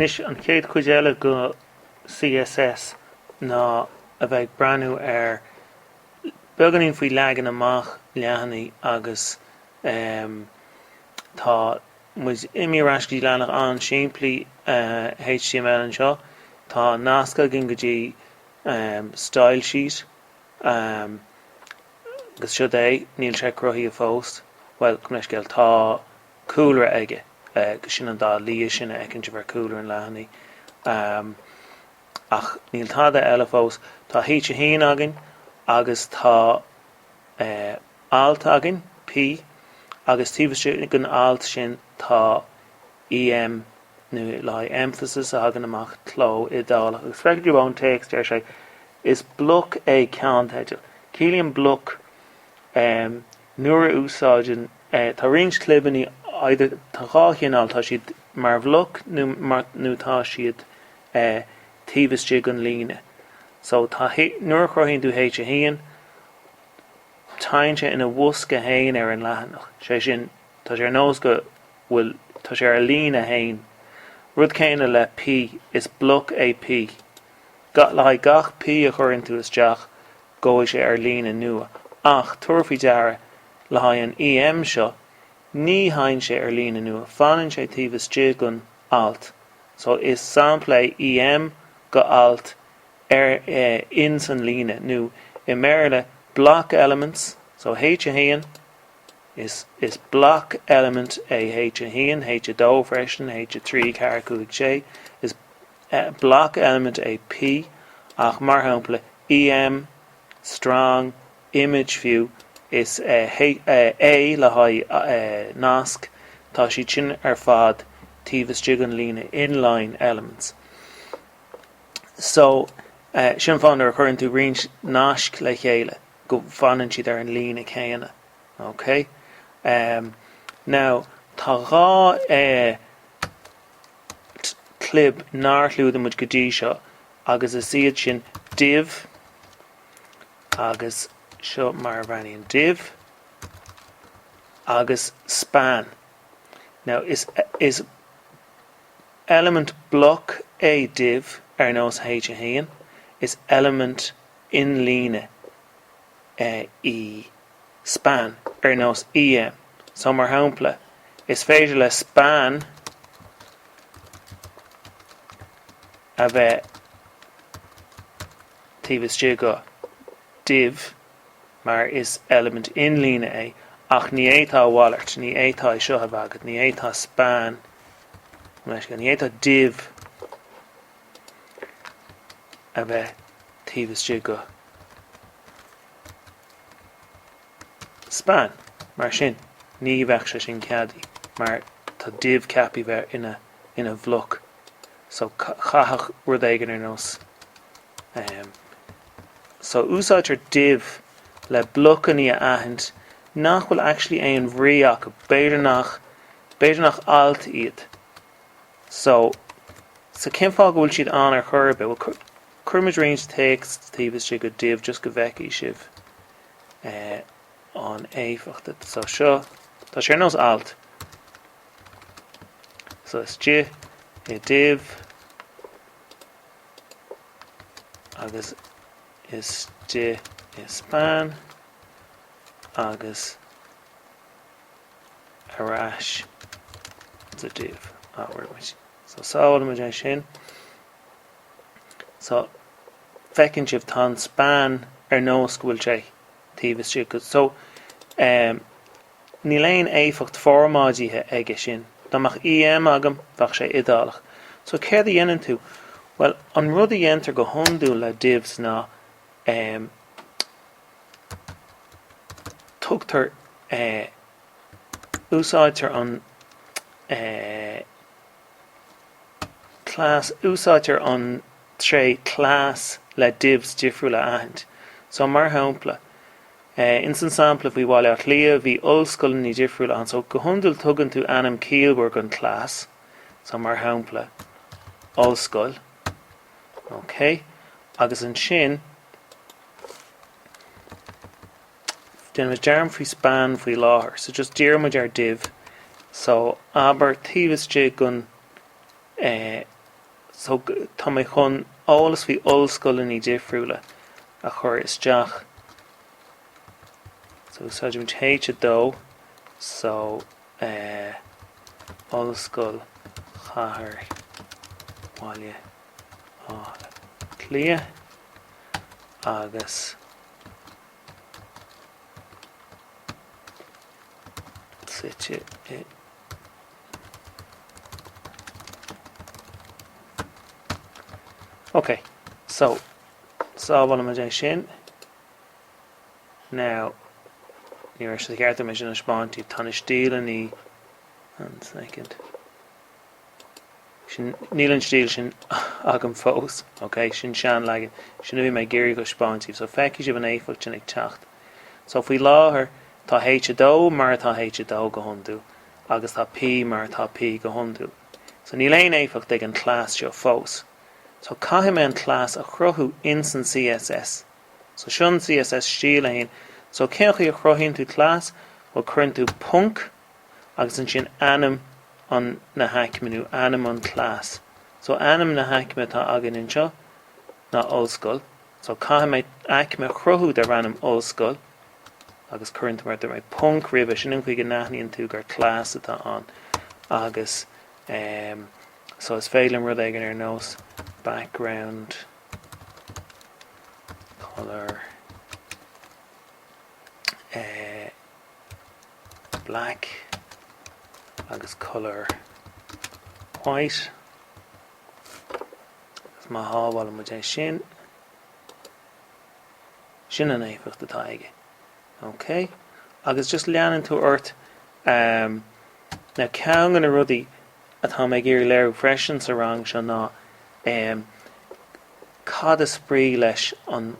Nis an chéad chuid eile go CSS ná a bheith breanú beganín faoi legan amach leanaí agus tá muid imíreiscí leanach an siimplí HTML an seo tá nasca gin go dtí style sheet agus seo é níl sé cruthaí a fós well cum leis géal tá cooler aige go sin an dá lí sinna ag bhar cooler an leanaí ach níl tá eile fós tá híte híon agin agus tá alt agin P agus tíbhaiste gon alt sin tá EM nu le emphasis agan amach tló idála agus feicú bhn text ar sé is bhloc é count heitil cílíonn bhloc nuair a úsáidin tá rins clibaní either tá gáchéanál tá siad mar bhloc nó tá siad tíbhaiste gon líne so tá nuair a chruthíonn tú héite híon tainte ina bhusca hain ar an leathanach sé sin tá sé ar nós go bhfuil tá sé ar lína hain rud céine le P is bhloc é P le gach P a churann tú isteach ggóil sé ar lína nua ach tuairfaí deara le an EM seo ní hain sé ar lína nua fanann sé tíbhaiste gon alt so is sampla EM go alt in san lína nu I méile block elements so H a héan is block element H a héan H a dó freisin H a 3 car cúig sé is block element P ach mar hampla EM strong image view is A le haid nasc tá si sin ar fad tíbhaiste gon lína inline elements so sin fan ar churann tú rins nasc le chéile go fanan siad ar an lína chéine okay now tá gá clib náirliúda muid go dtí seo agus is siad sin div agus seo mar bhainaíonn div agus span now is element block a div ar nós H a héan is element imlíne span ar nós EM so mar hampla is féidir le span a bheith tíbhaiste go div mar is element imlíne ach ní étá bhallart ní étá seo a bhagad ní étá span ní étá div a bheith tíbhaiste go span mar sin ní bheith sé sin ceadaí mar tá div capi bheith ina bhloc so chathach rud éigean ar nós so úsáidtear div le blocaní a aithint nach bhfuil actually éon bhríach beidir nach alt iad so cén fág bhfuil siad an ar churbe bhfuil chuirmid range text tíbhaiste go div just go bheicí sibh an éifeachta so seo tá sé ar nós alt so is I div agus is span agus arás the div so sáil mu sin so fecinn sibh tá span ar nós go bhfuil sé tíbhaiste go so ní léon éifeacht formáidíthe aige sin dámach EM agam bheadh sé idálach so céir a dhéanann tú well an rud a dhéantar go hiondú le divs ná tugtar úsáidtear an class úsáidtear an tré class le divs difriúil a aithint so mar hampla in san sampla bhí bháile ach lia bhí ollscoil ní difriúil an so go hiondúil tugann tú anam cíalbar an class so mar hampla ollscoil okay agus an sin den was dearm faoi span faoi láthair so just dearmid ar div so aber tíbhaiste gon so tá mé chun álas bhí ollscoil in í difriúla a chur isteach. So úsáidtear héite dó, so ollscoil chathair bhaile á clia agus site I. Okay, so sábháil me sin. Now, níor sé ceartta me sin a spáintí tána stíl in í. One second. Níl an stíl sin agam fós, okay, sin sean leige. Sin bhí me géirí go spáintí, so feici si an éifilt sin ag teacht. So faoi láthair tá héite dó mar tá héite dó go hondú, agus tá P mar tá P go hondú. So níl éon éifilt ag an class seo fós. So caithim an class a chruthú insin CSS. So sin CSS stíl aon. So ceanchaí a chruthíonn tú class, bhfuil chuann tú punk, agus an sin anam an na haicminú, anam an class. So anam na haicme tá agan inseo, na ollscoil. So caithim haicme chruthú de ranam ollscoil, agus chuann mar de punk ribh sin an chuig an naithníonn tú gur class atá an. Agus so is féilim rud éigen ar nós background color black agus color white agus má hábháil mu sin an éificht atá aige. Okay, agus just leanan tú ort na ceann an a rudaí atá mé géirí léir freisin sa rang se ná cad a sprí leis an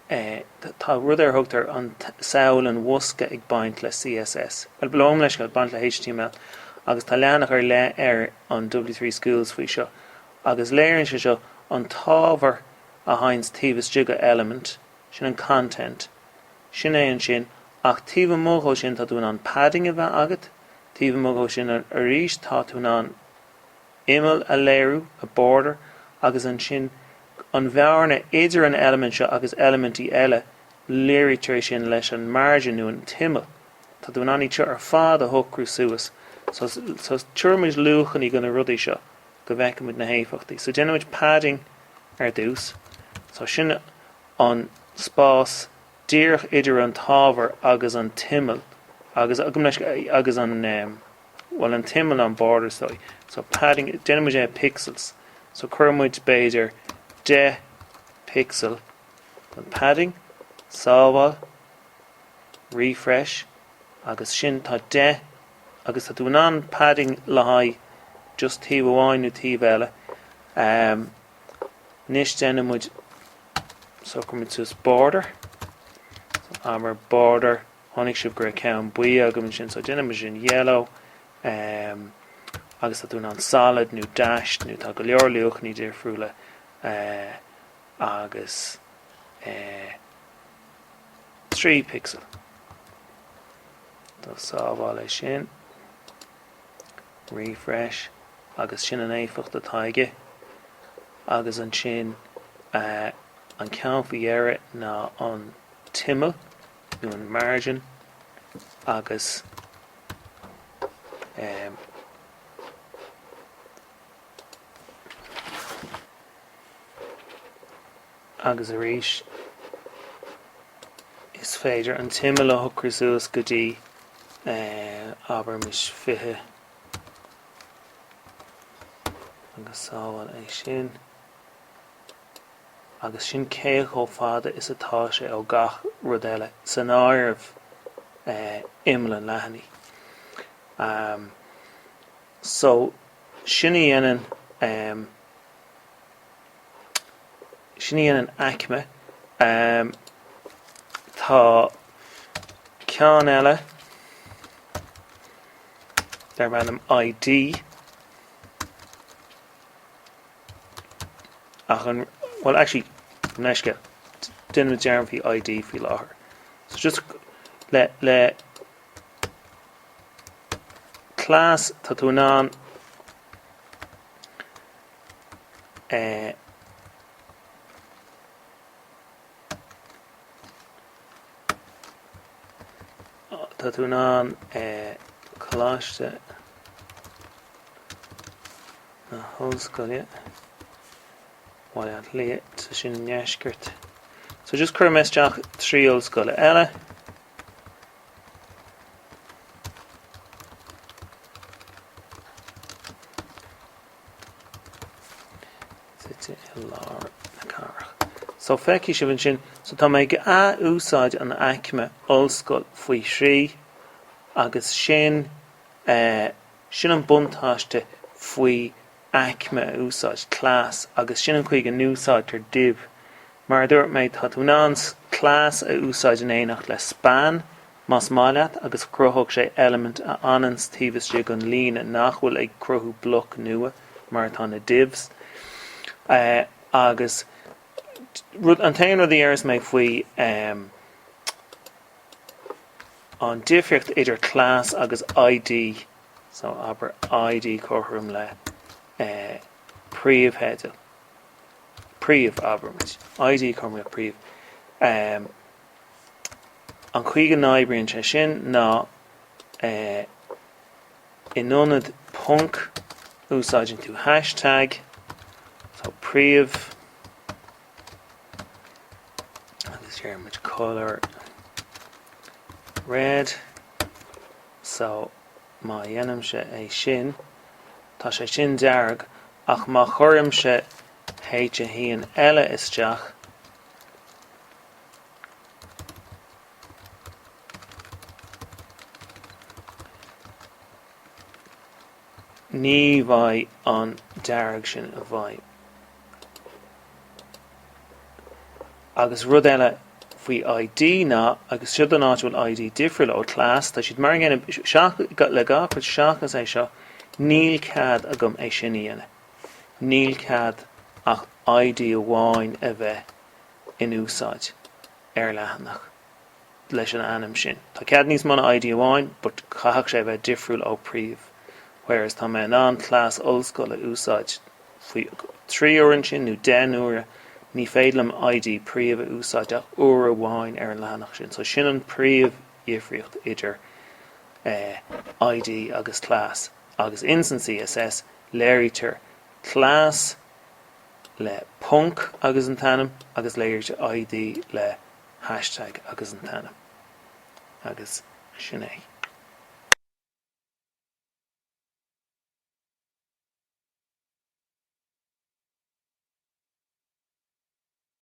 tá rud ar thugtar an saoil an bhuasca ag baint le CSS. Well, blóm leis go baint le HTML, agus tá leanach ar le ar an W3 Schools faoi seo. Agus léirann se seo an tábhar a hains tíbhas jigga element, sin an content. Sin é an sin, ach tíbh mógó sin tá dún an padding a bheith agat, tíbh mógó sin a ríis tá dún an imel a léirú, a border, agus an sin an bhearna idir an element seo agus elementí eile léiritear sin leis an margin nó an timel. Tá dún aní tear ar fád a thucrú suas. So tuirmid luúchan í gona rudaí seo go bhheicimid na héifachtaí. So déanamid padding ar dús. So sin an spás díreach idir an tábhar agus an timel agus agus an well an timel an border stoi. So padding déanamid pixels. So chuirmid beidir 10 pixel an padding sábháil refresh agus sin tá 10 agus tá dún an padding le haid just tíobh amháin nó tíobh eile níos déanamid so chuirmid sus border so amar border tháinig sibh gur ceann buí agam sin so déanamid sin yellow agus tá dún an solid nó dash nó tá go leor luach ní difriúla agus 3 pixel. Tá sábháil é sin refresh agus sin an éificht a taige agus an sin an ceann faoi dhearra ná an timel nó an margin agus agus a ríis is féidir an timel a thucrú suas go dtí aber mis fithe agus sábháil é sin agus sin céach ó fada is atá sé ó gach rud eile san áirbh imlíne leathaní. So sinna dhéanann acme tá ceann eile dar random ID ach an well actually neisce duine dearm fi ID fi láthair. So just le class tá tú ná tá tú ná choláiste na hoscoile bhaile lí sa sin neiscirt. So just chur meisteach trí hoscoile eile. So feici si bhain sin, so tá méid go úsáid an aicme ollscoil faoi srí, agus sin sin an buntáiste faoi aicme úsáid clás, agus sin an chuig an úsáid tar dibh. Mar dúirt méid tá tú ná clás a úsáid in éineacht le span, más máileat, agus cruthóg sé eilimint a anan tíbhas de an líne nach bhfuil ag cruthú bhloc nua mar tá na dibhs. Agus an tain rudí airs méid faoi an difriocht idir class agus ID, so aber ID chorthúm le príomhheadil. Príomh aber ID chum le príomh. An chuig an n-oibríonn sé sin ná inionad punk úsáidin tú hashtag, so príomh agus here much colour red, so má dhéanam sé é sin, tá sé sin dearg, ach má chuirm sé héite híon eile isteach, ní bhaid an dearg sin a bhaid. Agus rud eile faoi ID ná, agus siad an áit bhfuil ID difriúil ó class, tá siad mar ghéanam le gáchar seachas é seo, níl cad agam é sin dhéana. Níl cad ach ID amháin a bheith in úsáid leathanach leis an anam sin. Tá cad níos mana ID amháin, but chaithach sé bheith difriúil ó príomh. Whereas tá mé an class ollscoil a úsáid faoi 3 uair sin nó 10 uair, ní bhfeidhm ID príomh a úsáid ach uair amháin an leathanach sin. So sin an príomh difriocht idir ID agus class. Agus insan CSS léirtear class le punk agus an tanam, agus léirtear ID le hashtag agus an tanam. Agus sin é.